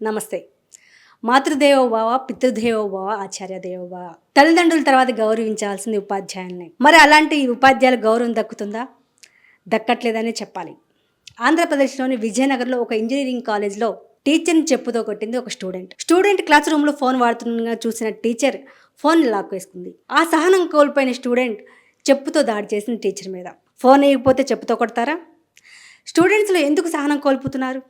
నమస్తే. మాతృదేవో భవ, పితృదేవో భవ, ఆచార్య దేవో భవ. తల్లిదండ్రుల తర్వాత గౌరవించాల్సింది ఉపాధ్యాయుల్ని. మరి అలాంటి ఉపాధ్యాయులకు గౌరవం దక్కుతుందా? దక్కట్లేదనే చెప్పాలి. ఆంధ్రప్రదేశ్‌లోని విజయనగరంలో ఒక ఇంజినీరింగ్ కాలేజ్‌లో టీచర్‌ని చెప్పుతో కొట్టింది ఒక స్టూడెంట్. స్టూడెంట్ క్లాస్ రూమ్‌లో ఫోన్ వాడుతుండగా చూసిన టీచర్ ఫోన్‌ని లాక్కేసుకుంది. ఆ సహనం కోల్పోయిన స్టూడెంట్ చెప్పుతో దాడి చేసింది టీచర్ మీద. ఫోన్ ఇయ్యకపోతే చెప్పుతో కొడతారా? స్టూడెంట్స్‌లో ఎందుకు సహనం కోల్పోతున్నారు?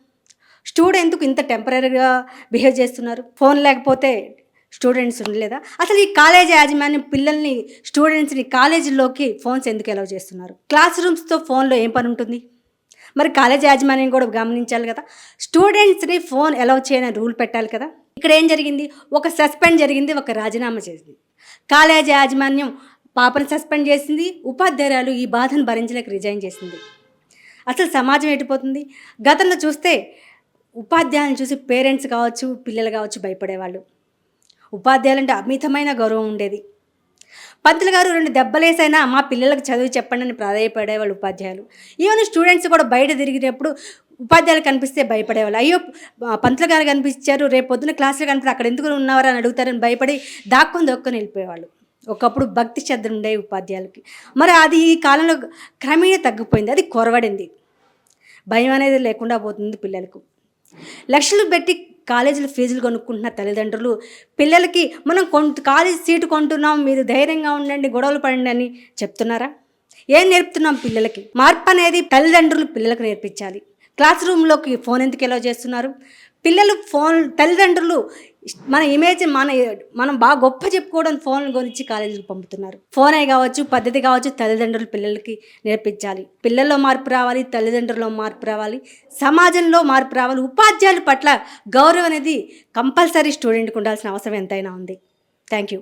స్టూడెంట్ ఎందుకు ఇంత టెంపరరీగా బిహేవ్ చేస్తున్నారు? ఫోన్ లేకపోతే స్టూడెంట్స్ ఉండలేదా? అసలు ఈ కాలేజీ యాజమాన్యం పిల్లల్ని, స్టూడెంట్స్‌ని కాలేజీల్లోకి ఫోన్స్ ఎందుకు అలౌ చేస్తున్నారు? క్లాస్ రూమ్స్‌తో ఫోన్‌లో ఏం పని ఉంటుంది? మరి కాలేజీ యాజమాన్యం కూడా గమనించాలి కదా! స్టూడెంట్స్‌ని ఫోన్ అలౌ చేయని రూల్ పెట్టాలి కదా! ఇక్కడ ఏం జరిగింది? ఒక సస్పెండ్ జరిగింది, ఒక రాజీనామా చేసింది. కాలేజీ యాజమాన్యం పాపని సస్పెండ్ చేసింది. ఉపాధ్యాయురాలు ఈ బాధను భరించలేక రిజైన్ చేసింది. అసలు సమాజం ఎటుపోతుంది? గతంలో చూస్తే ఉపాధ్యాయులను చూసి పేరెంట్స్ కావచ్చు, పిల్లలు కావచ్చు భయపడేవాళ్ళు. ఉపాధ్యాయులంటే అమితమైన గౌరవం ఉండేది. పంతులు గారు 2 దెబ్బలేసైనా మా పిల్లలకు చదువు చెప్పండి అని ప్రాధేయపడేవాళ్ళు ఉపాధ్యాయులు. ఈవెన్ స్టూడెంట్స్ కూడా బయట తిరిగేటప్పుడు ఉపాధ్యాయులు కనిపిస్తే భయపడేవాళ్ళు. అయ్యో! పంతులు గారు కనిపించారు, రేపు పొద్దున క్లాస్‌లో కనిపిస్తే అక్కడ ఎందుకు ఉన్నారా అని అడుగుతారని భయపడి దాక్కొని వెళ్ళిపోయేవాళ్ళు. ఒకప్పుడు భక్తి శ్రద్ధలు ఉండేవి ఉపాధ్యాయులకి. మరి అది ఈ కాలంలో క్రమేణా తగ్గిపోయింది. అది కొరవడింది. భయం అనేది లేకుండా పోతుంది పిల్లలకు. లక్షలు పెట్టి కాలేజీలో ఫీజులు కొనుక్కుంటున్న తల్లిదండ్రులు పిల్లలకి మనం కాలేజీ సీటు కొంటున్నాం, మీరు ధైర్యంగా ఉండండి, గొడవలు పడండి అని చెప్తున్నారా? ఏం నేర్పుతున్నాం పిల్లలకి? మార్పు అనేది తల్లిదండ్రులు పిల్లలకు నేర్పించాలి. క్లాస్ రూమ్‌లోకి ఫోన్ ఎందుకు అలౌ చేస్తున్నారు? పిల్లలు తల్లిదండ్రులు మన ఇమేజ్ మనం బాగా గొప్ప చెప్పుకోవడం ఫోన్ గురించి కాలేజీకి పంపుతున్నారు. ఫోనే కావచ్చు, పద్ధతి కావచ్చు, తల్లిదండ్రులు పిల్లలకి నేర్పించాలి. పిల్లల్లో మార్పు రావాలి, తల్లిదండ్రుల్లో మార్పు రావాలి, సమాజంలో మార్పు రావాలి. ఉపాధ్యాయుల పట్ల గౌరవం అనేది కంపల్సరీ స్టూడెంట్‌కి ఉండాల్సిన అవసరం ఎంతైనా ఉంది. Thank you.